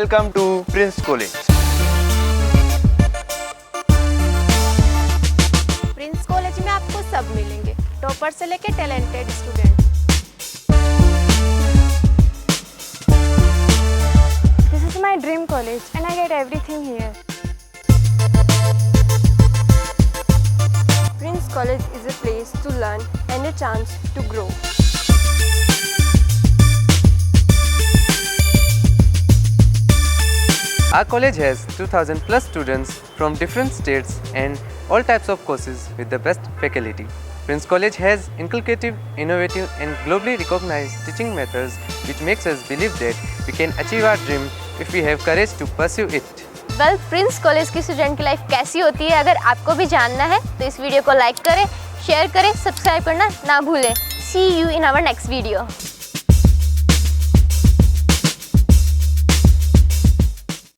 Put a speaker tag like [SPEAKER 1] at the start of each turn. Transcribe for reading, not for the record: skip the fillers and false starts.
[SPEAKER 1] welcome to Prince College.
[SPEAKER 2] Prince college में आपको सब मिलेंगे, टॉपर से लेके talented student.
[SPEAKER 3] This is my dream college and I get everything here.
[SPEAKER 2] Prince College is a place to learn and a chance to grow.
[SPEAKER 1] Our college has 2000 plus students from different states and all types of courses with the best faculty. Prince College has inculcative, innovative and globally recognized teaching methods which makes us believe that we can achieve our dream if we have courage to pursue it.
[SPEAKER 4] Well Prince college की student की life कैसी होती है, अगर आपको भी जानना है तो इस वीडियो को लाइक करें, शेयर करें, सब्सक्राइब करना ना भूलें। See you in our next video.